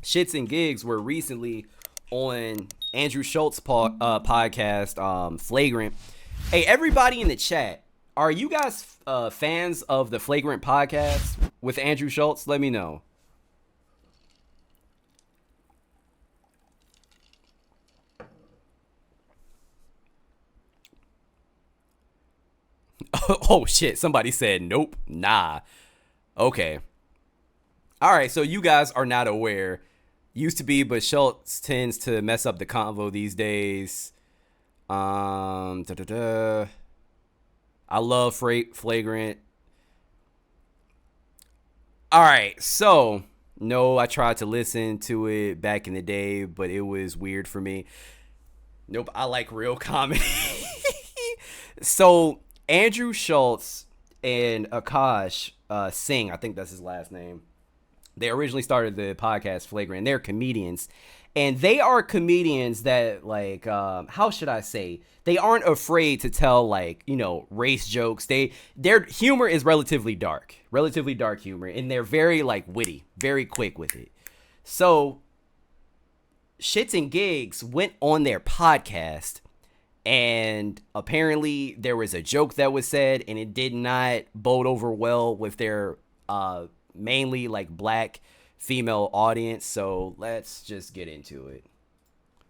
Shits and Gigs were recently on Andrew Schultz's podcast, Flagrant. Hey, everybody in the chat, are you guys fans of the Flagrant podcast with Andrew Schultz? Let me know. Oh shit, somebody said nope, nah. Okay. All right, so you guys are not aware. Used to be, but Schultz tends to mess up the convo these days. I love Flagrant. All right, so no, I tried to listen to it back in the day, but it was weird for me. Nope, I like real comedy. So Andrew Schultz and Akash Singh, I think that's his last name. They originally started the podcast Flagrant. They're comedians. And they are comedians that, like, how should I say? They aren't afraid to tell, like, you know, race jokes. Their humor is relatively dark humor. And they're very, like, witty, very quick with it. So, Shits and Gigs went on their podcast. And apparently there was a joke that was said. And it did not bode over well with their mainly like black female audience, so let's just get into it.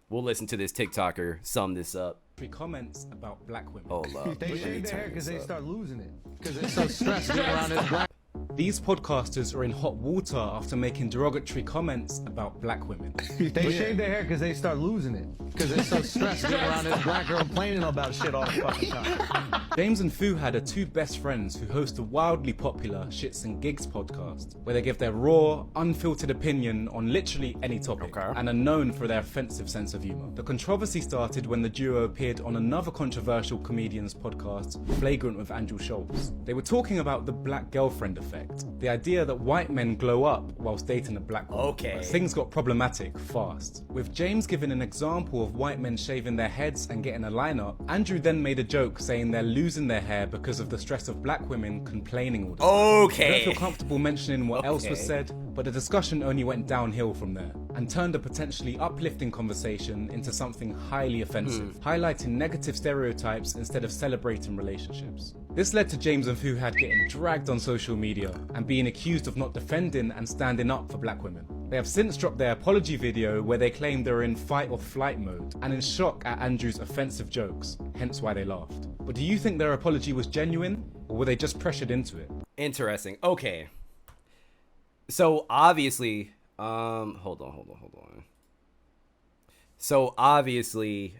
We'll listen to this TikToker sum this up. Comments about black women. Hold up. They shave their hair because they start losing it. Because they're so stressed being around this black. These podcasters are in hot water after making derogatory comments about black women. They shave their hair because they start losing it. Because they're so stressed being around this black girl complaining about shit all the fucking time. James and Fuhad are two best friends who host a wildly popular Shits and Gigs podcast, where they give their raw, unfiltered opinion on literally any topic, and are known for their offensive sense of humor. The controversy started when the duo appeared on another controversial comedian's podcast, Flagrant with Andrew Schultz. They were talking about the black girlfriend effect, the idea that white men glow up whilst dating a black woman. Okay. But things got problematic fast. With James giving an example of white men shaving their heads and getting a lineup, Andrew then made a joke saying they're losing their hair because of the stress of black women complaining all the time. Okay. I don't feel comfortable mentioning what else was said, but the discussion only went downhill from there and turned a potentially uplifting conversation into something highly offensive, highlighting negative stereotypes instead of celebrating relationships. This led to James and Fuhad getting dragged on social media and being accused of not defending and standing up for black women. They have since dropped their apology video where they claim they're in fight or flight mode and in shock at Andrew's offensive jokes, hence why they laughed. But do you think their apology was genuine, or were they just pressured into it? Interesting. Okay. So obviously, hold on. So obviously,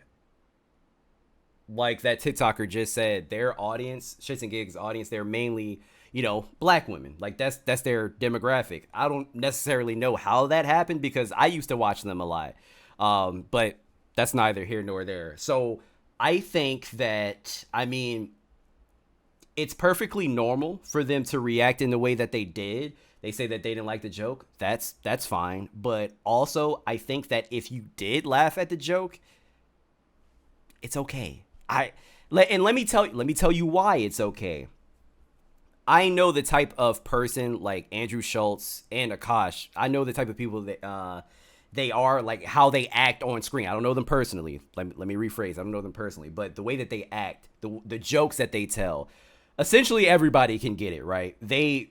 like that TikToker just said, their audience, Shits and Gigs audience, they're mainly, you know, black women. Like that's their demographic. I don't necessarily know how that happened because I used to watch them a lot. But that's neither here nor there. So I think that, I mean, it's perfectly normal for them to react in the way that they did. They say that they didn't like the joke. That's fine. But also, I think that if you did laugh at the joke, it's okay. Let me tell you why it's okay. I know the type of person like Andrew Schultz and Akash. I know the type of people that they are, like how they act on screen. I don't know them personally. Let me rephrase. I don't know them personally, but the way that they act, the jokes that they tell, essentially everybody can get it, right? They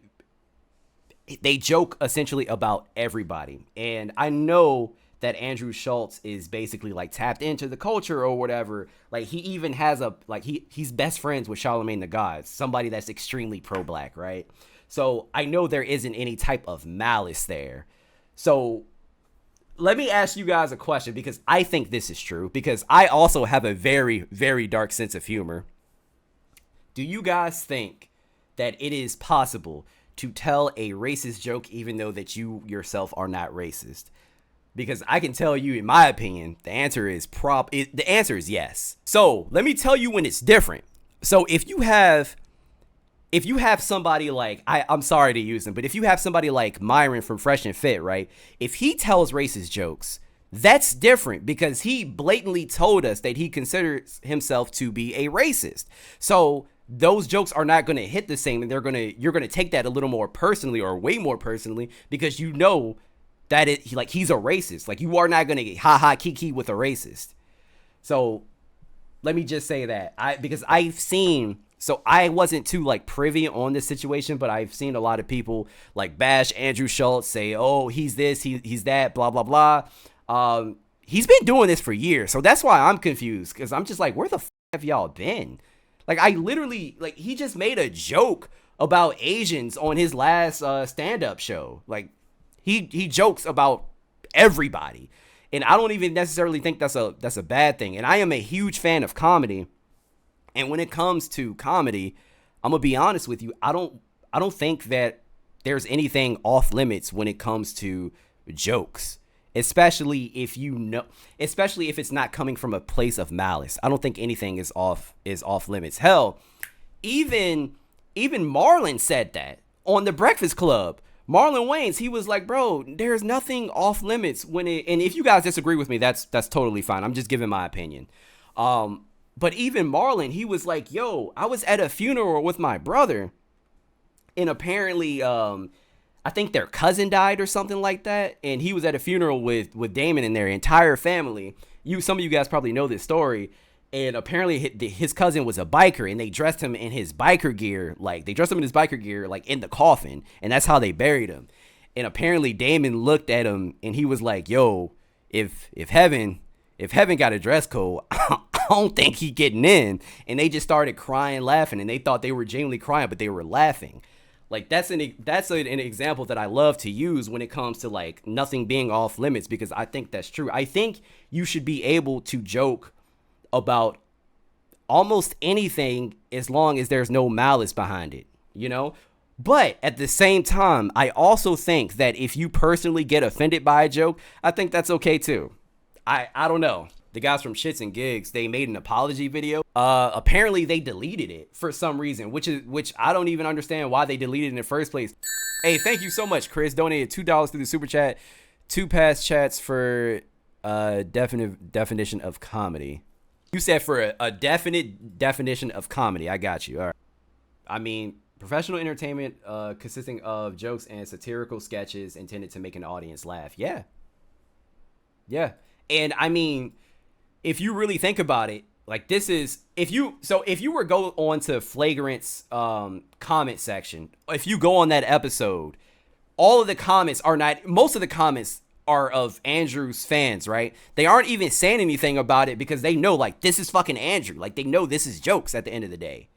joke essentially about everybody. And I know that Andrew Schultz is basically like tapped into the culture or whatever. Like he even has he's best friends with Charlemagne the God, somebody that's extremely pro-black, right? So I know there isn't any type of malice there. So let me ask you guys a question, because I think this is true, because I also have a very, very dark sense of humor. Do you guys think that it is possible to tell a racist joke even though that you yourself are not racist? Because I can tell you, in my opinion, the answer is yes. So let me tell you when it's different. So if you have somebody like, I'm sorry to use him, but if you have somebody like Myron from Fresh and Fit, right? If he tells racist jokes, that's different because he blatantly told us that he considers himself to be a racist. So those jokes are not going to hit the same, and you're going to take that a little more personally, or way more personally, because you know that he's a racist. Like, you are not gonna get ha kiki with a racist. So let me just say that because I've seen. So I wasn't too like privy on this situation, but I've seen a lot of people like bash Andrew Schultz, say, "Oh, he's this, he's that, blah blah blah." He's been doing this for years, so that's why I'm confused, because I'm just like, where the f have y'all been? Like, I literally, like, he just made a joke about Asians on his last stand-up show. Like, he jokes about everybody, and I don't even necessarily think that's a bad thing. And I am a huge fan of comedy. And when it comes to comedy, I'm gonna be honest with you. I don't think that there's anything off limits when it comes to jokes, especially if it's not coming from a place of malice. I don't think anything is off limits. Hell, even Marlon said that on the Breakfast Club. Marlon Wayans, he was like, bro, there's nothing off limits when it. And if you guys disagree with me, that's totally fine. I'm just giving my opinion. But even Marlon, he was like, yo, I was at a funeral with my brother, and apparently, I think their cousin died or something like that, and he was at a funeral with Damon and their entire family. Some of you guys probably know this story, and apparently his cousin was a biker, and they dressed him in his biker gear, like in the coffin, and that's how they buried him. And apparently Damon looked at him, and he was like, yo, if heaven got a dress code, I don't think he getting in. And they just started crying, laughing, and they thought they were genuinely crying, but they were laughing. Like, that's an example that I love to use when it comes to like nothing being off limits, because I think that's true. I think you should be able to joke about almost anything as long as there's no malice behind it, you know? But at the same time, I also think that if you personally get offended by a joke, I think that's okay too. I don't know. The guys from ShtsNGigs, they made an apology video. Apparently they deleted it for some reason, which I don't even understand why they deleted it in the first place. Hey, thank you so much, Chris. Donated $2 through the super chat. 2 past chats for definition of comedy. You said for a definite definition of comedy. I got you. All right. I mean, professional entertainment consisting of jokes and satirical sketches intended to make an audience laugh. Yeah. Yeah. And I mean, if you really think about it, like, this is, if you were go on to Flagrant's comment section, if you go on that episode, all of the comments are not, most of the comments are of Andrew's fans, right? They aren't even saying anything about it because they know, like, this is fucking Andrew. Like, they know this is jokes at the end of the day.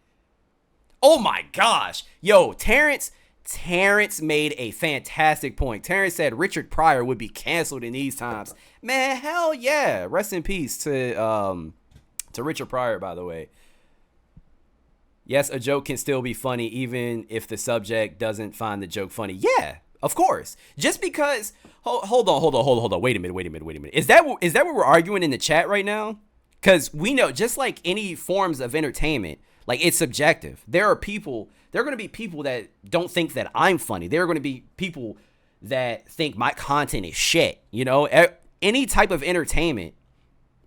Oh my gosh. Yo, Terrence made a fantastic point. Terrence said Richard Pryor would be canceled in these times. Man, hell yeah. Rest in peace to Richard Pryor, by the way. Yes, a joke can still be funny even if the subject doesn't find the joke funny. Yeah, of course. Just because hold on. Wait a minute. Is that what we're arguing in the chat right now? Cuz we know, just like any forms of entertainment, like, it's subjective. There are going to be people that don't think that I'm funny. There are going to be people that think my content is shit. You know, any type of entertainment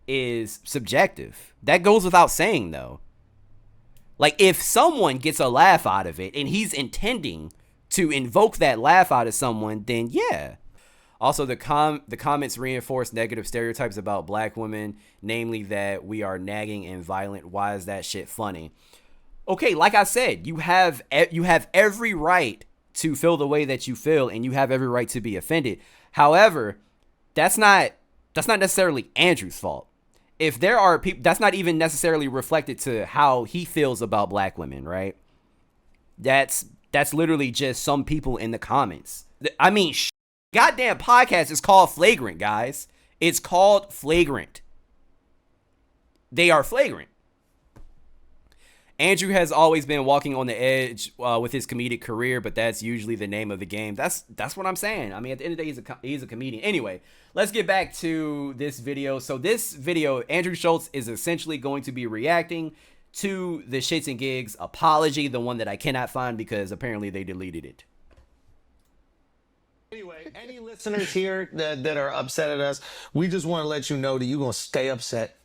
is subjective. That goes without saying, though. Like, if someone gets a laugh out of it and he's intending to invoke that laugh out of someone, then yeah. Also, the comments reinforce negative stereotypes about black women, namely that we are nagging and violent. Why is that shit funny? Okay, like I said, you have every right to feel the way that you feel, and you have every right to be offended. However, that's not necessarily Andrew's fault. If there are people, that's not even necessarily reflected to how he feels about black women, right? That's literally just some people in the comments. I mean, goddamn podcast is called Flagrant, guys. It's called Flagrant. They are flagrant. Andrew has always been walking on the edge with his comedic career, but that's usually the name of the game. That's what I'm saying. I mean, at the end of the day, he's a comedian. Anyway, let's get back to this video. So this video, Andrew Schultz is essentially going to be reacting to the ShtsNGigs apology, the one that I cannot find because apparently they deleted it. Anyway, any listeners here that are upset at us, we just want to let you know that you're going to stay upset.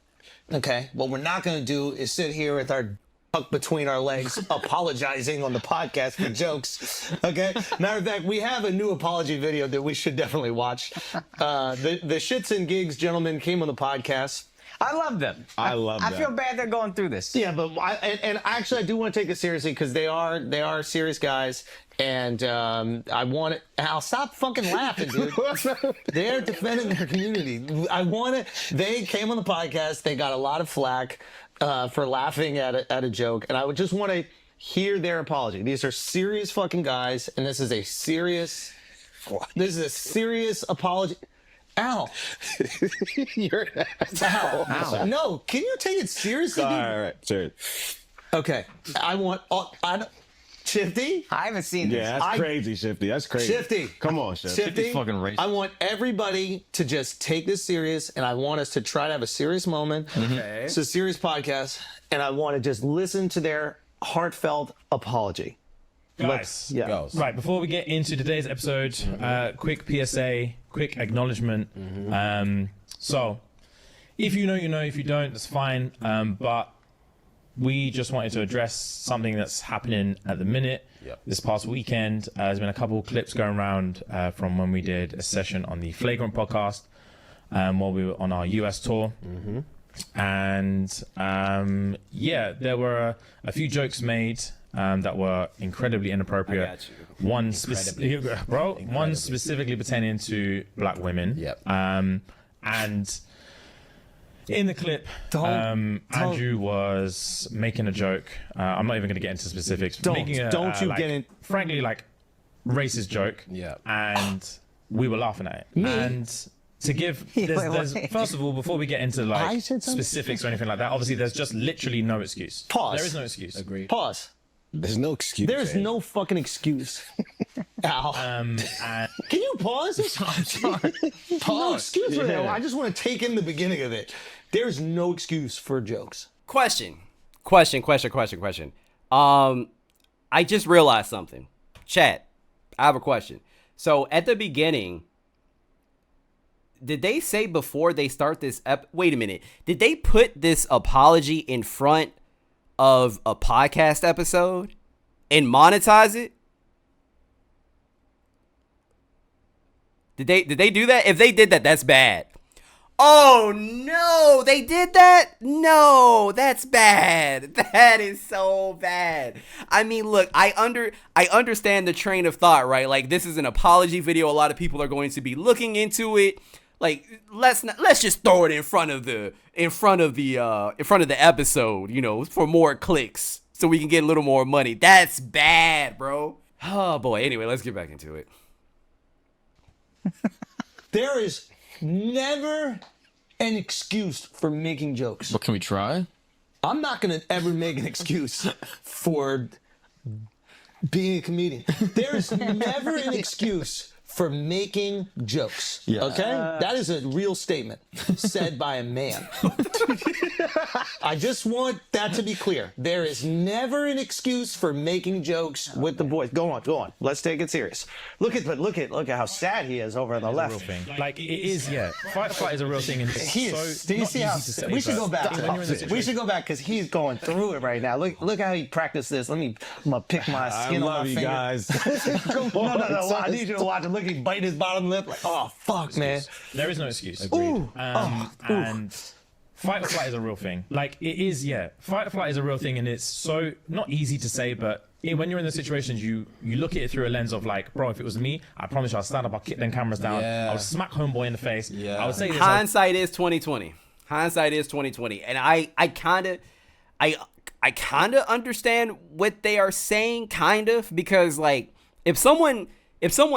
Okay? What we're not going to do is sit here with our tucked between our legs, apologizing on the podcast for jokes. Okay. Matter of fact, we have a new apology video that we should definitely watch. The ShtsNGigs gentlemen came on the podcast. I love them. I feel bad they're going through this. Yeah, but actually, I do want to take it seriously because they are serious guys, and I want it. Al, stop fucking laughing, dude. They're defending their community. They came on the podcast. They got a lot of flack for laughing at a joke, and I would just want to hear their apology. These are serious fucking guys, and this is a serious apology. Ow. You're an ass. Ow. No, can you take it seriously, dude? All right, sure. Okay. Shifty? I haven't seen this. Yeah, that's crazy, Shifty. That's crazy. Shifty. Come on, Shifty. Shifty, fucking racist. I want everybody to just take this serious, and I want us to try to have a serious moment. Okay. It's a serious podcast, and I want to just listen to their heartfelt apology. Guys, Yeah. right, before we get into today's episode, quick PSA, quick acknowledgement. So, if you know, you know. If you don't, that's fine. But we just wanted to address something that's happening at the minute. This past weekend, there's been a couple of clips going around from when we did a session on the Flagrant podcast while we were on our US tour. And there were a few jokes made that were incredibly inappropriate. I got you. One specifically pertaining to black women. And in the clip, Andrew was making a joke. I'm not even going to get into specifics. Frankly, like, racist joke. And we were laughing at it. And to give, first of all, before we get into like specifics or anything like that, obviously there's just literally no excuse. Pause. There is no excuse. Agreed. Pause. There's no excuse. There is no fucking excuse. Ow. And Can you pause? I'm sorry. No excuse for that. I just want to take in the beginning of it. There's no excuse for jokes. Question. I just realized something. Chat, I have a question. So at the beginning, did they say before they start this wait a minute. Did they put this apology in front of a podcast episode and monetize it? Did they do that? If they did that, that's bad. Oh no, they did that? No, that's bad. That is so bad. I mean, look, I understand the train of thought, right? Like, this is an apology video. A lot of people are going to be looking into it. Like, let's just throw it in front of the episode, you know, for more clicks so we can get a little more money. That's bad, bro. Oh boy. Anyway, let's get back into it. There is never an excuse for making jokes. What, can we try? I'm not going to ever make an excuse for being a comedian. There's never an excuse for making jokes. Okay? That is a real statement said by a man. I just want that to be clear. There is never an excuse for making jokes with the boys. Go on. Let's take it serious. Look at how sad he is over on the left. Real thing. Like, it is, yeah. Fight or flight is a real thing. And He is. so Do you not see how? easy to say, We should but go back. when you're in the situation- We should go back because he's going through it right now. Look how he practiced this. I'm gonna pick my skin I on my love you finger. guys. No. I need you to watch it. Look, he bite his bottom lip. Like, oh fuck, man. There is no excuse. Ooh. And fight or flight is a real thing. Like, it is, yeah. Fight or flight is a real thing, and it's so not easy to say, but when you're in those situations, you look at it through a lens of like, bro, if it was me, I promise you, I'll stand up, I'll kick them cameras down, I would smack homeboy in the face. I would say this. Hindsight is 2020. And I kind of understand what they are saying, kind of, because like if someone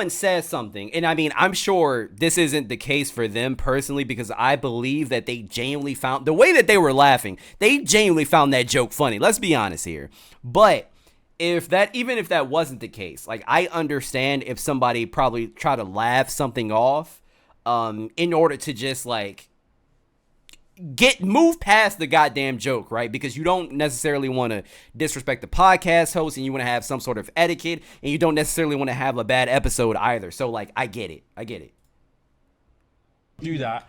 says something, and I mean, I'm sure this isn't the case for them personally, because I believe that they genuinely found the way that they were laughing, they genuinely found that joke funny. Let's be honest here. But even if that wasn't the case, like, I understand if somebody probably try to laugh something off, in order to just like move past the goddamn joke, right? Because you don't necessarily want to disrespect the podcast host, and you want to have some sort of etiquette, and you don't necessarily want to have a bad episode either. So like, I get it. Do that.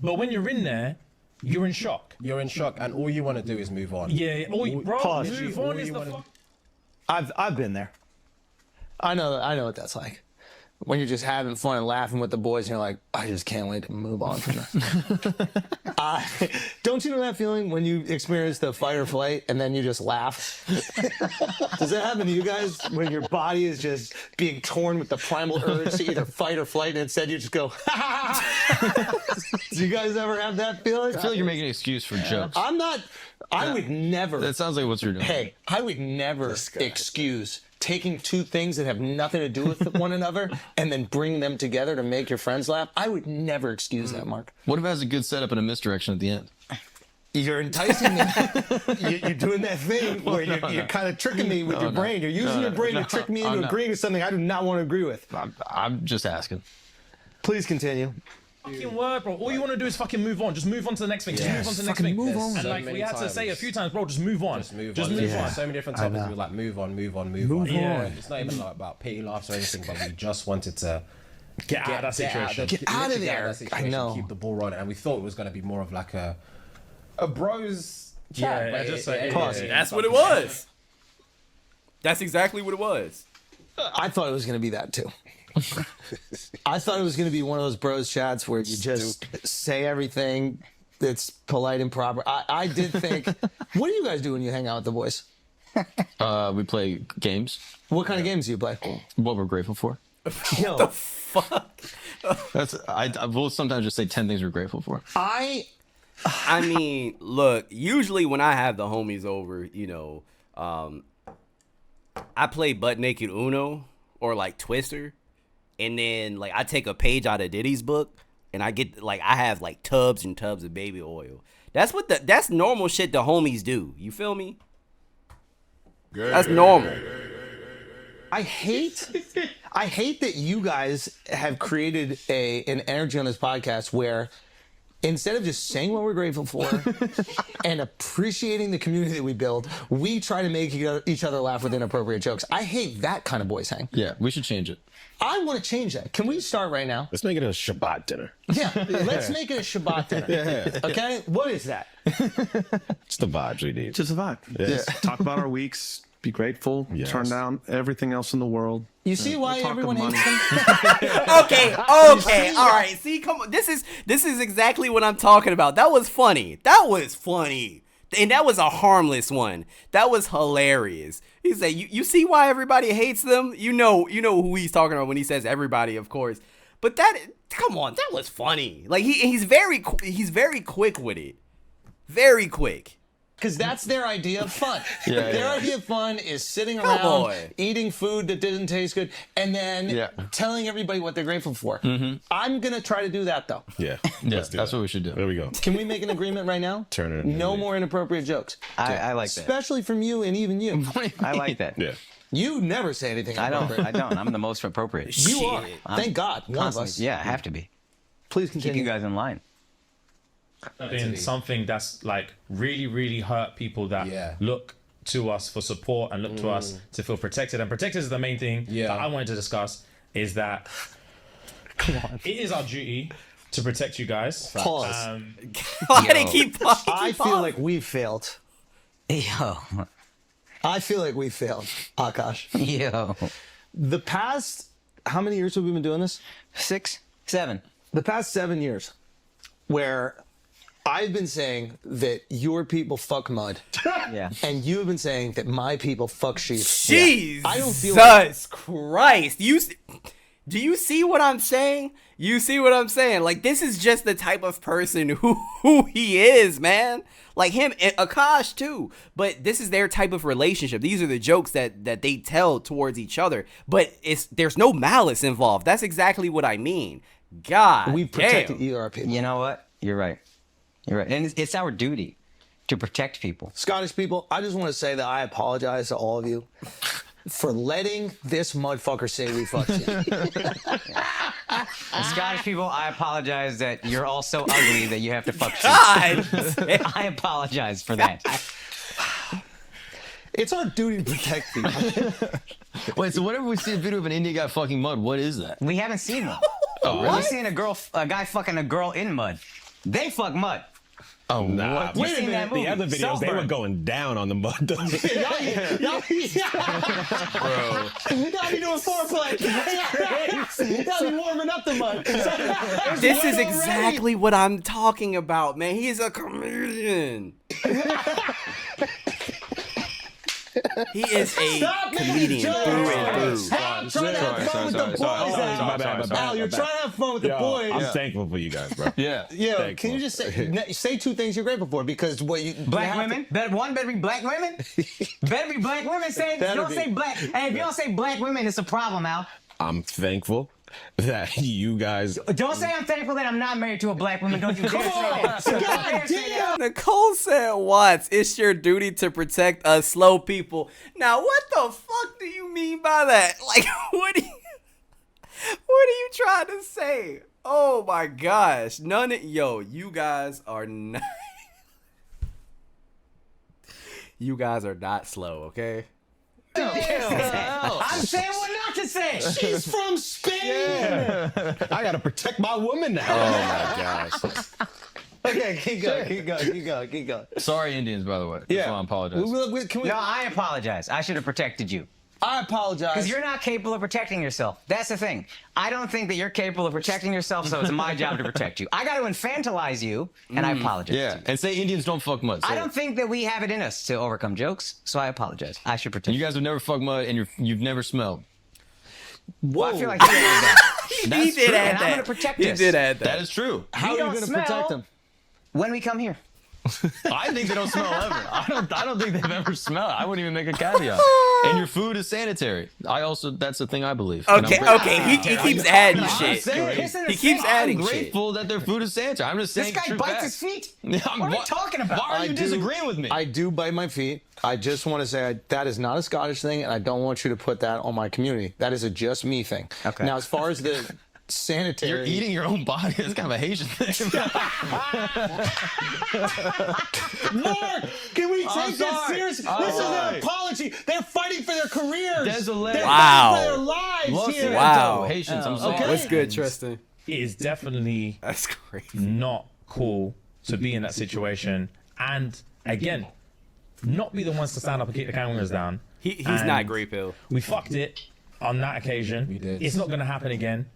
But when you're in there, you're in shock. You're in shock, and all you want to do is move on. Yeah, bro, Pause. move on is the fuck. I've been there. I know what that's like. When you're just having fun and laughing with the boys, and you're like, I just can't wait to move on from this. Don't you know that feeling when you experience the fight or flight and then you just laugh? Does that happen to you guys when your body is just being torn with the primal urge to either fight or flight, and instead you just go, Do you guys ever have that feeling? I feel like you're making an excuse for jokes. I'm not. I would never. That sounds like what you're doing. Hey, I would never excuse taking two things that have nothing to do with one another and then bring them together to make your friends laugh. I would never excuse that, Mark. What if it has a good setup and a misdirection at the end? You're enticing me. You're doing that thing where you're kind of tricking me with your brain. You're using your brain to trick me into agreeing to something I do not want to agree with. I'm just asking. Please continue. Fucking word, bro. All you want to do is fucking move on. Just move on to the next thing. Just move on to the next thing. move on. And like we had to say a few times, bro, just move on. Just move Just on. move There's on. so many different topics. We're like, move on. Yeah. It's not even like about pity laughs or anything, but we just wanted to Get out of that situation. Get out of literally there. that situation, I know. Keep the ball rolling, and we thought it was going to be more of like a bros chat. Yeah, but just Pause. That's what it was. That's exactly what it was. I thought it was going to be that too. I thought it was going to be one of those bros chats where you just say everything that's polite and proper. I did think, what do you guys do when you hang out with the boys? We play games. What kind of games do you play? What we're grateful for. Yo, Fuck. I will sometimes just say 10 things we're grateful for. I mean, look, usually when I have the homies over, I play butt naked Uno or like Twister. And then like I take a page out of Diddy's book and I get like I have like tubs and tubs of baby oil. That's normal shit the homies do. You feel me? That's normal. I hate that you guys have created an energy on this podcast where instead of just saying what we're grateful for and appreciating the community that we build, we try to make each other laugh with inappropriate jokes. I hate that kind of boys hang. Yeah, we should change it. I want to change that. Can we start right now? Let's make it a Shabbat dinner. Yeah, let's make it a Shabbat dinner. Yeah. Okay? What is that? It's the vibes we need. Just a vibe. Yes. Just talk about our weeks, be grateful, Yes. turn down everything else in the world. You see why talk everyone of hates them? Okay, all right. See, come on. This is exactly what I'm talking about. That was funny. And that was a harmless one. That was hilarious. He said, "You see why everybody hates them? You know who he's talking about when he says everybody, of course. But come on, that was funny. Like he's very quick with it, very quick. Because that's their idea of fun. Yeah, Their yeah. idea of fun is sitting Come around, on. eating food that didn't taste good, and then telling everybody what they're grateful for. I'm going to try to do that, though. Yeah. Yeah, Let's do that's that. what we should do. There we go. Can we make an agreement right now? Turn it. No more inappropriate jokes. I like that. Especially from you and even you. I like that. Yeah. You never say anything inappropriate. I don't. I'm the most appropriate. You are. Thank God. One of us. Constantly. Yeah, I have to be. Please Keep continue. you guys in line. In something that's like really, really hurt people that look to us for support and look to us to feel protected. And protected is the main thing that I wanted to discuss is that it is our duty to protect you guys. Pause. Why they keep pausing? I feel like we failed. Yo. I feel like we failed, Akash. Yo. The past, how many years have we been doing this? 6, 7. The past 7 years, where I've been saying that your people fuck mud, Yeah. and you've been saying that my people fuck sheep. Jesus I don't feel like- Christ. Do you see what I'm saying? You see what I'm saying? Like, this is just the type of person who he is, man. Like him and Akash too. But this is their type of relationship. These are the jokes that they tell towards each other. But there's no malice involved. That's exactly what I mean. God We've protected damn. ER people. You know what? You're right. You're right. And it's our duty to protect people. Scottish people, I just want to say that I apologize to all of you for letting this mudfucker say we fucked you. And Scottish people, I apologize that you're all so ugly that you have to fuck shit. God. I apologize for that. It's our duty to protect people. Wait, so whenever we see a video of an Indian guy fucking mud, what is that? We haven't seen them. We've seen a guy fucking a girl in mud. They fuck mud. Oh, Nah, what? You seen that movie? the other videos, they were Saltburn. going down on the mud. Y'all be doing foreplay. Y'all be warming up the mud. This is exactly what I'm talking about, man. He's a comedian. He is a comedian through and through. Al, trying to have fun with the boys. Al, you're trying to have fun with the boys. I'm thankful for you guys, bro. Yeah. Yeah, can you just say two things you're grateful for? Because what you Black women. Better be black women. Better be black women. Don't say black. Hey, if you don't say black women, it's a problem, Al. I'm thankful that you guys. Don't say I'm thankful that I'm not married to a black woman. Don't you dare say that. God damn! Nicole said, "Watts, it's your duty to protect us slow people." Now, what the fuck do you mean by that? Like, what are you trying to say? Oh my gosh, you guys are not. You guys are not slow, okay? I'm saying what not to say. She's from Spain. I gotta protect my woman now. Oh my gosh. Okay, keep going. Sorry, Indians, by the way. Yeah. Just want to apologize. Can we? No, I apologize. I should have protected you. I apologize. Because you're not capable of protecting yourself. That's the thing. I don't think that you're capable of protecting yourself, so it's my job to protect you. I got to infantilize you, and I apologize. Yeah, and say Indians don't fuck mud. I don't think that we have it in us to overcome jokes, so I apologize. I should protect You guys have never fucked mud, and you've never smelled. Well, I feel like you added that. He did add And that. I'm going to protect He us. did add that. That is true. How are you going to protect them? When we come here. I think they don't smell ever. I don't think they've ever smelled. I wouldn't even make a caveat. And your food is sanitary. That's the thing I believe. And I'm Okay. He keeps adding shit. Kissing the He keeps snake. adding I'm shit. grateful that their food is sanitary. I'm just saying This guy true bites facts. his feet. What What are we talking about? Why are you disagreeing with me? I do bite my feet. I just want to say that is not a Scottish thing, and I don't want you to put that on my community. That is a just me thing. Okay. Now, as far as the sanitary, You're eating your own body. That's kind of a Haitian thing. Mark, can we I'm take this sorry. seriously? I'm This is sorry. an apology. They're fighting for their careers. Désolé. They're Wow. fighting for their lives Los here. Wow. Haitians. I'm sorry. Okay. What's good, Tristan? It is definitely That's crazy. not cool to be in that situation, and again, not be the ones to stand up and kick the cameras down. He's And not Grey Pill. We fucked it on that occasion. We did. It's not going to happen again.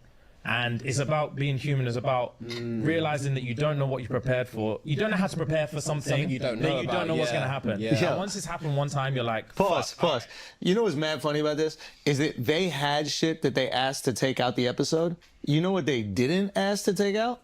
And it's about being human. It's about realizing that you don't know what you're prepared for. You don't know how to prepare for something you don't that know you about, don't know what's yeah. going to happen. Yeah. And once it's happened one time, you're like, Pause. fuck. You know what's mad funny about this? Is that they had shit that they asked to take out the episode. You know what they didn't ask to take out?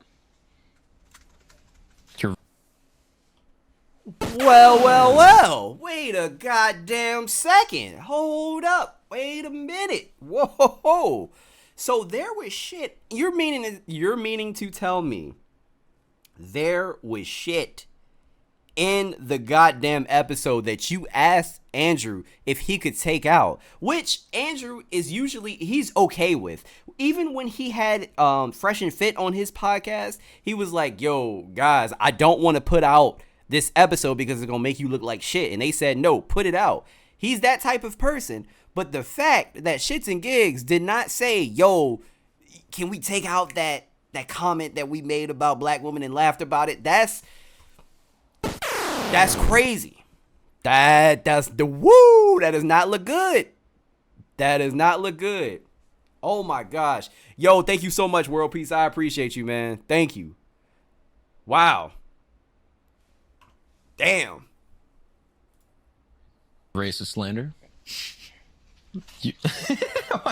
Well. Wait a goddamn second. Hold up. Wait a minute. Whoa. So there was shit. You're meaning to tell me there was shit in the goddamn episode that you asked Andrew if he could take out, which Andrew is usually he's okay with. Even when he had Fresh and Fit on his podcast, he was like, "Yo, guys, I don't want to put out this episode because it's gonna make you look like shit." And they said, "No, put it out." He's that type of person. But the fact that ShtsNGigs did not say, "Yo, can we take out that comment that we made about black women and laughed about it?" That's crazy. That does not look good. That does not look good. Oh my gosh. Yo, thank you so much, World Peace. I appreciate you, man. Thank you. Wow. Damn. Racist slander.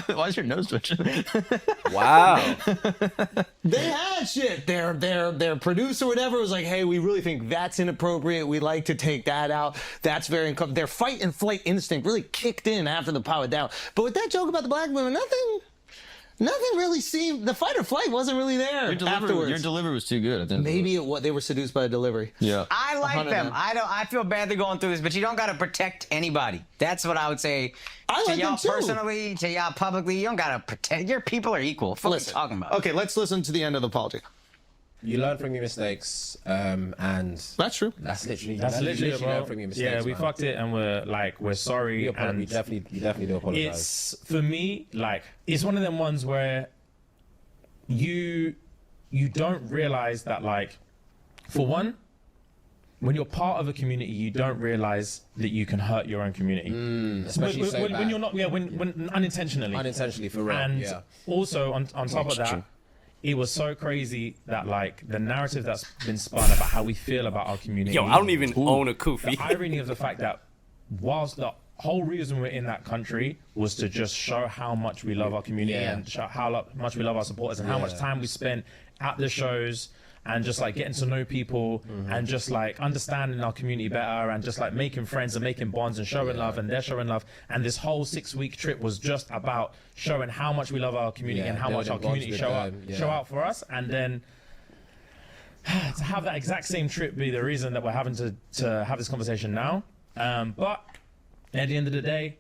Why is your nose twitching? Wow. They had shit. Their producer, whatever, was like, "Hey, we really think that's inappropriate. We'd like to take that out. That's very uncomfortable." Their fight and flight instinct really kicked in after the power down. But with that joke about the black women, nothing really seemed. The fight or flight wasn't really there afterwards. Your delivery was too good. I think. Maybe they were seduced by the delivery. Yeah. I like 100%. them. I feel bad they're going through this, but you don't got to protect anybody. That's what I would say. I to like y'all them too. personally, to y'all publicly, you don't got to protect. Your people are equal. What are you Listen, talking about? Okay, let's listen to the end of the apology. You learn from your mistakes, and That's true. that's literally It, bro. learn from your mistakes. Yeah, we man. fucked it, and we're sorry. You And definitely do apologize. it's for me like it's one of them ones where you don't realize that, like, for one, when you're part of a community, you don't realize that you can hurt your own community, Especially so when bad. you're not, when unintentionally. Unintentionally, for real. And Yeah. also on top of that, it was so crazy that like the narrative that's been spun about how we feel about our community. Yo, I don't even own a kufi. The irony of the fact that whilst the whole reason we're in that country was to just show how much we love our community and show how much we love our supporters and how much time we spent at the shows and just like getting to know people and just like understanding our community better and just like making friends and making bonds and showing love, and they're showing love. And this whole 6-week trip was just about showing how much we love our community and how much our building bonds community with them, show out for us. And then to have that exact same trip be the reason that we're having to have this conversation now. But at the end of the day,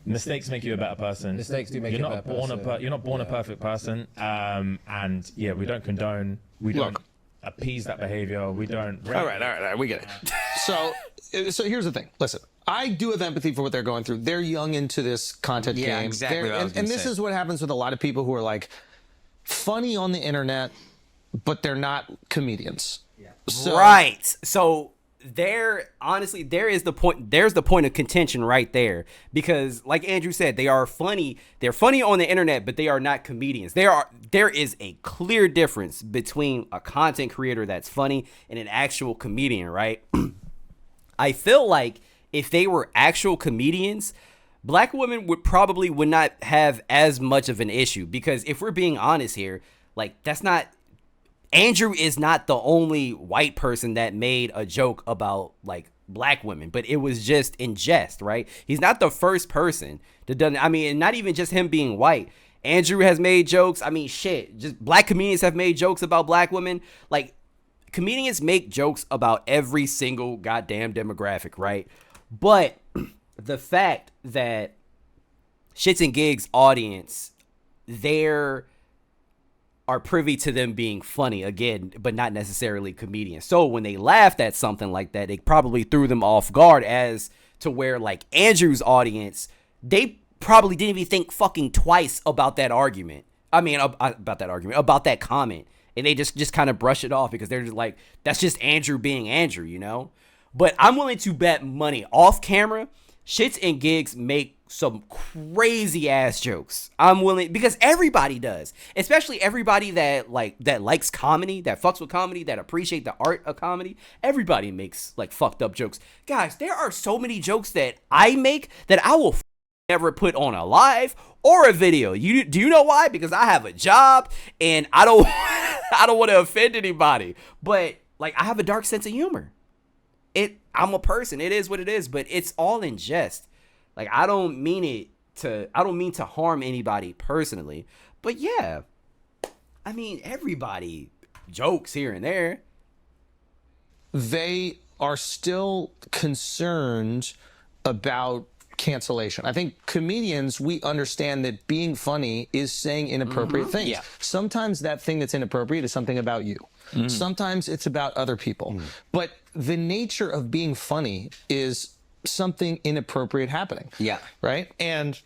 mistakes make you a better person. Mistakes do make you a better person. You're not born a perfect person. And yeah, we don't condone. We don't appease that behavior. We don't. All right. We get it. So here's the thing. Listen, I do have empathy for what they're going through. They're young into this content game. Yeah, exactly what I was And gonna this say. is what happens with a lot of people who are like funny on the internet, but they're not comedians. So, Right. So there's the point of contention right there, because like Andrew said, they're funny on the internet, but they are not comedians. There is a clear difference between a content creator that's funny and an actual comedian, right? I feel like if they were actual comedians, black women would not have as much of an issue, because if we're being honest here, like Andrew is not the only white person that made a joke about like black women, but it was just in jest, right? He's not the first person to done. I mean, and not even just him being white. Andrew has made jokes. I mean, shit, just black comedians have made jokes about black women. Like, comedians make jokes about every single goddamn demographic, right? But the fact that ShtsNGigs audience, they're are privy to them being funny again, but not necessarily comedians. So when they laughed at something like that, it probably threw them off guard, as to where like Andrew's audience, they probably didn't even think fucking twice about that argument. I mean, about that comment. And they just kind of brush it off because they're just like, that's just Andrew being Andrew, you know? But I'm willing to bet money off camera, ShtsNGigs make some crazy ass jokes. I'm willing, because everybody does, especially everybody that likes comedy, that fucks with comedy, that appreciate the art of comedy. Everybody makes like fucked up jokes. Guys, there are so many jokes that I make that I will never put on a live or a video. Do you know why? Because I have a job and I don't want to offend anybody. But like, I have a dark sense of humor. I'm a person. It is what it is, but it's all in jest. Like, I don't mean to harm anybody personally, but yeah, I mean, everybody jokes here and there. They are still concerned about cancellation. I think comedians, we understand that being funny is saying inappropriate things. Yeah. Sometimes that thing that's inappropriate is something about you. Sometimes it's about other people. But the nature of being funny is something inappropriate happening. Yeah. Right? And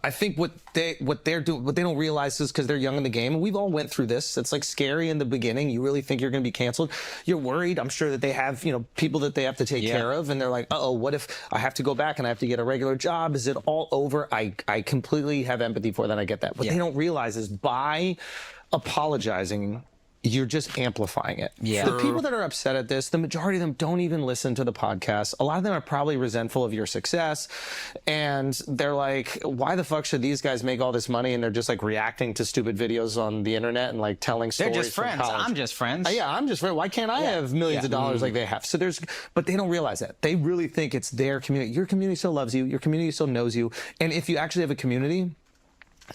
I think what they're doing, what they don't realize is, because they're young in the game, and we've all went through this. It's like scary in the beginning. You really think you're going to be canceled. You're worried. I'm sure that they have, people that they have to take care of, and they're like, uh-oh, what if I have to go back and I have to get a regular job? Is it all over? I completely have empathy for that. I get that. What they don't realize is, by apologizing, you're just amplifying it. Yeah. The people that are upset at this, the majority of them don't even listen to the podcast. A lot of them are probably resentful of your success. And they're like, why the fuck should these guys make all this money? And they're just like reacting to stupid videos on the internet and like telling stories. They're just from friends. college. I'm just friends. Yeah, I'm just friends. Why can't I have millions of dollars like they have? So but they don't realize that. They really think it's their community. Your community still loves you. Your community still knows you. And if you actually have a community,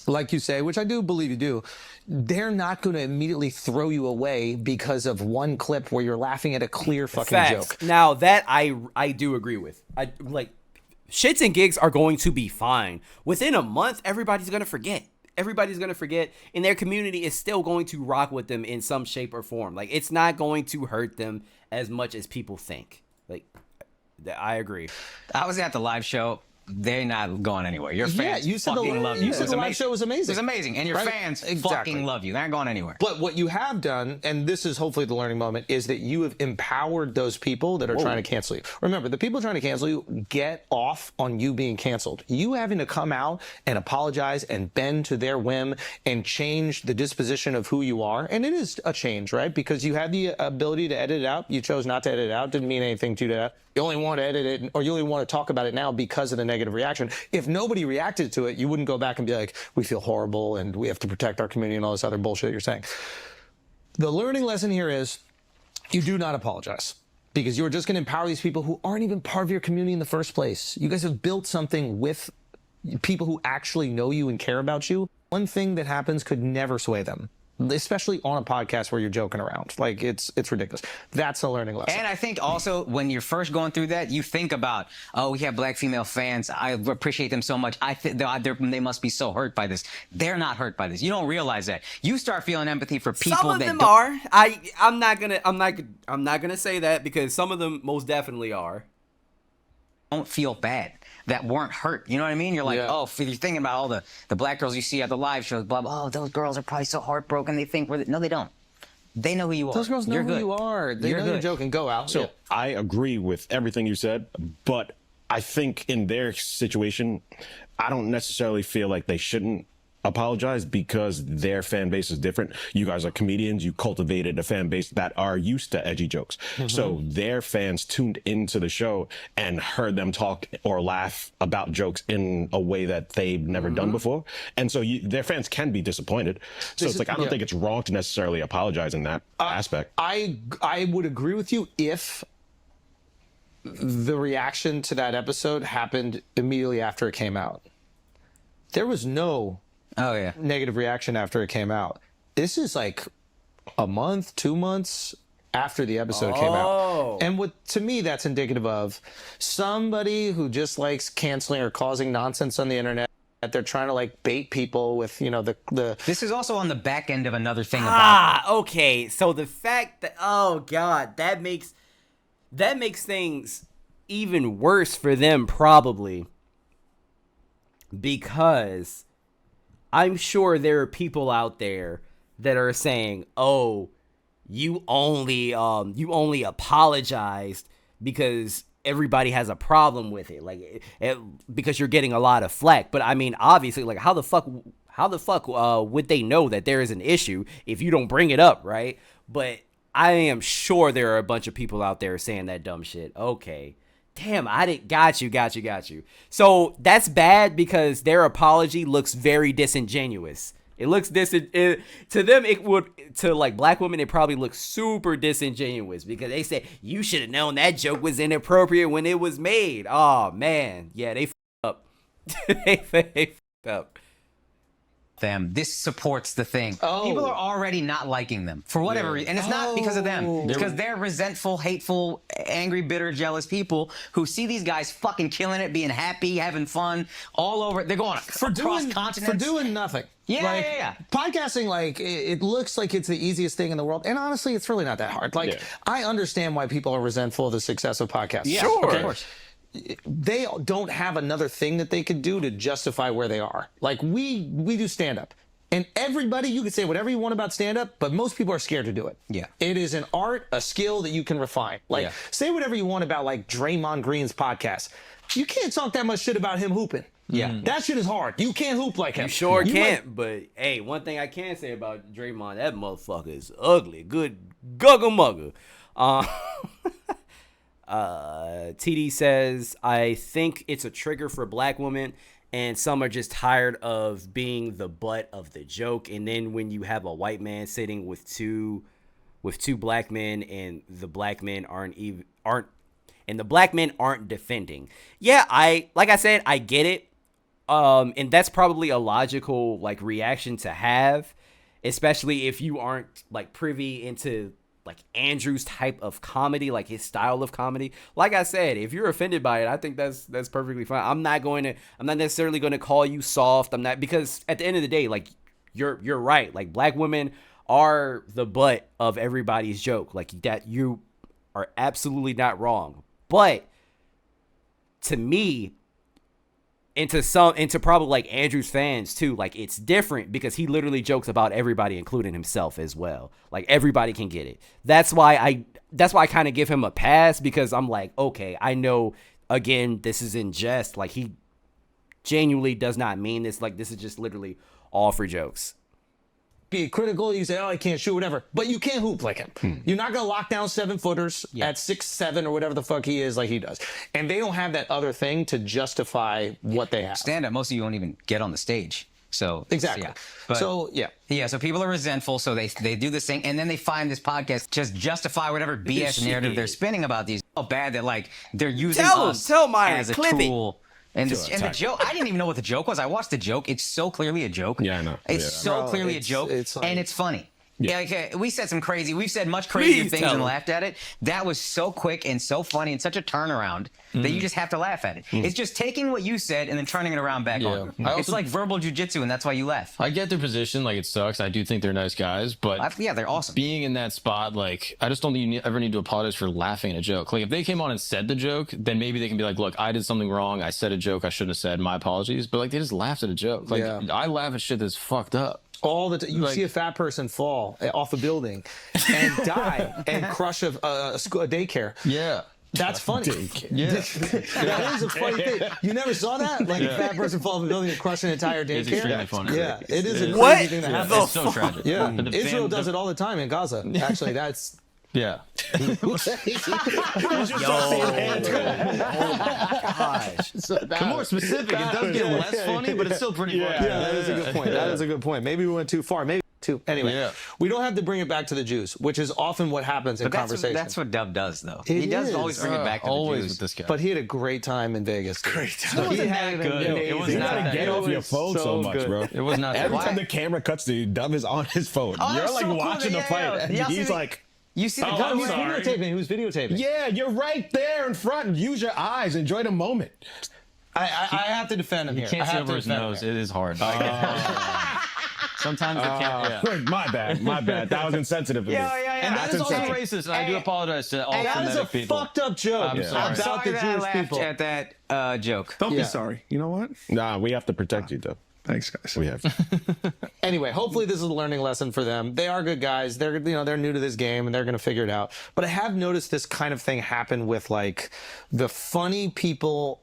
like you say, which I do believe you do, they're not going to immediately throw you away because of one clip where you're laughing at a clear fucking joke. Now that I do agree with. ShtsNGigs are going to be fine. Within a month, everybody's going to forget. Everybody's going to forget, and their community is still going to rock with them in some shape or form. Like, it's not going to hurt them as much as people think. Like, I agree. I was at the live show. they're not going anywhere. Your fans you said fucking love you. You said It was the live amazing. show was amazing. It was amazing. And your Right? fans Exactly. fucking love you. They're not going anywhere. But what you have done, and this is hopefully the learning moment, is that you have empowered those people that are trying to cancel you. Remember, the people trying to cancel you get off on you being canceled. You having to come out and apologize and bend to their whim and change the disposition of who you are. And it is a change, right? Because you had the ability to edit it out. You chose not to edit it out. Didn't mean anything to that. You only want to edit it, or you only want to talk about it now because of the negative reaction. If nobody reacted to it, you wouldn't go back and be like, we feel horrible and we have to protect our community and all this other bullshit you're saying. The learning lesson here is you do not apologize, because you're just going to empower these people who aren't even part of your community in the first place. You guys have built something with people who actually know you and care about you. One thing that happens could never sway them, especially on a podcast where you're joking around. Like, it's ridiculous. That's a learning lesson. And I think also when you're first going through that, you think about, oh, we have black female fans. I appreciate them so much. I think they must be so hurt by this. They're not hurt by this. You don't realize that. You start feeling empathy for people Some of that them don't. are. I'm not gonna say that, because some of them most definitely are. Don't feel bad, that weren't hurt. You know what I mean? You're like, oh, you're thinking about all the black girls you see at the live shows, blah, blah. Oh, those girls are probably so heartbroken. They think no, they don't. They know who you are. Those girls know You're who good. you are. They know you're joking. Go out. So I agree with everything you said, but I think in their situation, I don't necessarily feel like they shouldn't apologize, because their fan base is different. You guys are comedians. You cultivated a fan base that are used to edgy jokes. So their fans tuned into the show and heard them talk or laugh about jokes in a way that they've never done before. And so their fans can be disappointed. So it's like, I don't think it's wrong to necessarily apologize in that aspect. I would agree with you if the reaction to that episode happened immediately after it came out. There was no negative reaction after it came out. This is like a month, 2 months after the episode came out. And what, to me, that's indicative of somebody who just likes canceling or causing nonsense on the internet. They're trying to like bait people with, you know, the This is also on the back end of another thing about Okay. So the fact that, oh God, that makes things even worse for them, probably, because I'm sure there are people out there that are saying, "Oh, you only apologized because everybody has a problem with it, like because you're getting a lot of flack." But I mean, obviously, like, how the fuck would they know that there is an issue if you don't bring it up, right? But I am sure there are a bunch of people out there saying that dumb shit. Okay. Damn, I didn't got you. So that's bad, because their apology looks very disingenuous. It looks to them, it would, to like black women, it probably looks super disingenuous, because they say, you should have known that joke was inappropriate when it was made. Oh man, yeah, they f***ed up. they f***ed up. them. This supports the thing. People are already not liking them for whatever reason. And it's not because of them. It's because they're resentful, hateful, angry, bitter, jealous people who see these guys fucking killing it, being happy, having fun, all over. They're going across continents. For doing nothing. Yeah. Podcasting, like, it looks like it's the easiest thing in the world. And honestly, it's really not that hard. Like, I understand why people are resentful of the success of podcasts. Yeah, sure. Of course. They don't have another thing that they could do to justify where they are. Like, we do stand-up. And everybody, you can say whatever you want about stand-up, but most people are scared to do it. Yeah. It is an art, a skill that you can refine. Like, say whatever you want about, like, Draymond Green's podcast. You can't talk that much shit about him hooping. Yeah. That shit is hard. You can't hoop like him. You sure can't, but hey, one thing I can say about Draymond, that motherfucker is ugly. Good gugga-mugga. TD says, I think it's a trigger for black women, and some are just tired of being the butt of the joke. And then when you have a white man sitting with two black men, and the black men aren't defending. Yeah, like I said, I get it. And that's probably a logical like reaction to have, especially if you aren't like privy into like Andrew's type of comedy, like his style of comedy. Like I said, if you're offended by it, I think that's perfectly fine. I'm not necessarily going to call you soft. I'm not, because at the end of the day, like you're right. Like black women are the butt of everybody's joke. Like that, you are absolutely not wrong. But to me, into probably like Andrew's fans too, like it's different because he literally jokes about everybody, including himself as well. Like everybody can get it. That's why I kind of give him a pass, because I'm like, okay, I know, again, this is in jest. Like he genuinely does not mean this. Like this is just literally all for jokes. Be critical, you say, oh, I can't shoot, whatever, but you can't hoop like him. You're not gonna lock down 7-footers at 6'7" or whatever the fuck he is, like he does. And they don't have that other thing to justify what they have. Stand up, most of you won't even get on the stage. So Exactly. Yeah. But, so yeah. So people are resentful, so they do this thing, and then they find this podcast just justify whatever BS narrative they're spinning about these. So bad that like they're using us as a tool. And the joke, I didn't even know what the joke was. I watched the joke. It's so clearly a joke. Yeah, I know. It's so clearly a joke, it's like, and it's funny. Yeah. Like, we've said much crazier things and laughed at it. That was so quick and so funny and such a turnaround that you just have to laugh at it. It's just taking what you said and then turning it around back on you. It's like verbal jujitsu, and that's why you laugh. I get their position, like it sucks. I do think they're nice guys, but they're awesome. Being in that spot, like I just don't think you ever need to apologize for laughing at a joke. Like if they came on and said the joke, then maybe they can be like, look, I did something wrong. I said a joke I shouldn't have said. My apologies. But like they just laughed at a joke. Like I laugh at shit that's fucked up. All the you see a fat person fall off a building and die and crush a daycare. Yeah. That's funny. Yeah. That is a funny thing. You never saw that? Like a fat person fall off a building and crush an entire daycare? It's extremely funny. Yeah, it is a crazy thing that happens. It's so tragic. Yeah, Israel does it all the time in Gaza. Actually, that's... Yeah. Gosh. So Come more specific. It does get less funny, but it's still pretty funny. Yeah, that is a good point. That is a good point. Maybe we went too far. Maybe too. Anyway, we don't have to bring it back to the Jews, which is often what happens in conversation. That's what Dub does, though. He does always bring it back to the Jews. With this guy. But he had a great time in Vegas. Great time. It wasn't that good. It was You not gotta that get good. off your phone so much, bro. It was not. Every time the camera cuts to you, Dub is on his phone. Oh, You're that's like so cool. watching the Yeah, fight, and yeah. he's like, You see the Oh, gun? I'm He was sorry. videotaping. He was videotaping. yeah, you're right there in front. Use your eyes. Enjoy the moment. I have to defend him here. Can't I see have over to his defend him nose. here. It is hard. Sometimes they can't. Yeah. My bad. That was insensitive of me. And that is also racist. And I do apologize to all That is a Semitic people. fucked up joke I'm sorry. about the that I Jewish laughed people. at that joke. Don't Yeah. be sorry. You know what? Nah, we have to protect you, though. Thanks, guys. We have. Anyway, hopefully this is a learning lesson for them. They are good guys. They're new to this game and they're going to figure it out. But I have noticed this kind of thing happen with like the funny people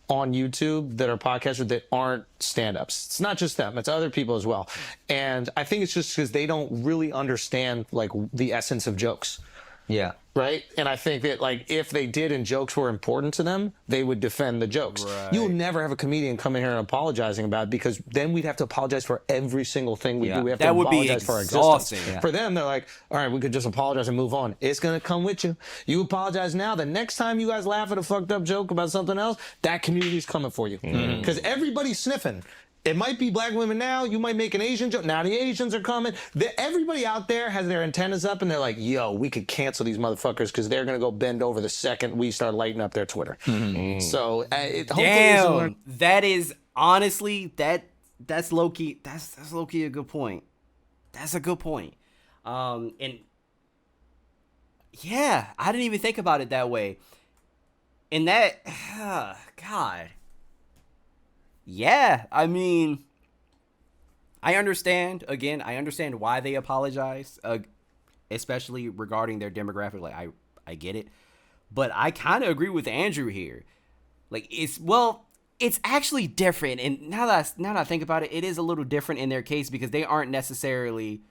on YouTube that are podcasters that aren't stand-ups. It's not just them, it's other people as well. And I think it's just because they don't really understand like the essence of jokes. Yeah. Right? And I think that like if they did and jokes were important to them, they would defend the jokes. Right. You'll never have a comedian come in here and apologizing about it, because then we'd have to apologize for every single thing we do. We have That to would be apologize for our exhausting. existence. Yeah. For them, they're like, all right, we could just apologize and move on. It's going to come with you. You apologize now. The next time you guys laugh at a fucked up joke about something else, that community's coming for you. Because everybody's sniffing. It might be black women now. You might make an Asian joke. Now the Asians are coming. Everybody out there has their antennas up and they're like, yo, we could cancel these motherfuckers because they're going to go bend over the second we start lighting up their Twitter. So hopefully Damn, that is honestly that's low key. That's low key a good point. That's a good point. And yeah, I didn't even think about it that way. And that, God. Yeah, I mean, I understand. Again, I understand why they apologize, especially regarding their demographic. Like, I get it. But I kind of agree with Andrew here. Like, it's actually different. And now that I think about it, it is a little different in their case because they aren't necessarily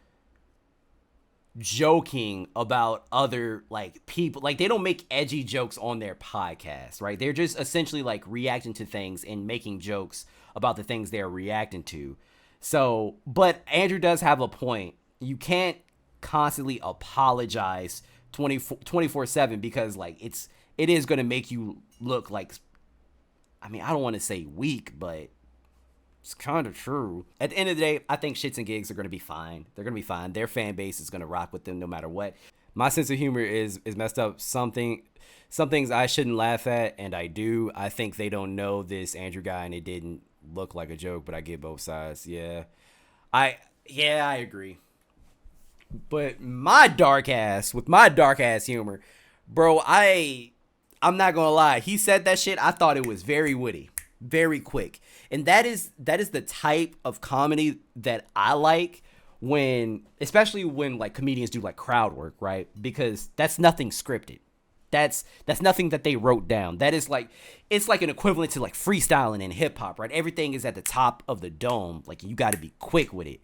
joking about other like people. Like, they don't make edgy jokes on their podcast, right? They're just essentially like reacting to things and making jokes about the things they're reacting to. So, but Andrew does have a point. You can't constantly apologize 24/7 because like it is going to make you look like, I mean, I don't want to say weak, but it's kind of true. At the end of the day, I think ShtsNGigs are going to be fine. They're going to be fine. Their fan base is going to rock with them no matter what. My sense of humor is messed up. Some things I shouldn't laugh at, and I do. I think they don't know this Andrew guy, and it didn't look like a joke, but I get both sides. Yeah, I agree. But my dark ass humor, bro, I'm not going to lie. He said that shit. I thought it was very witty. very quick. And that is the type of comedy that I like, especially when like comedians do like crowd work, right? Because that's nothing scripted. That's nothing that they wrote down. That is like, it's like an equivalent to like freestyling in hip hop, right? Everything is at the top of the dome. Like you got to be quick with it.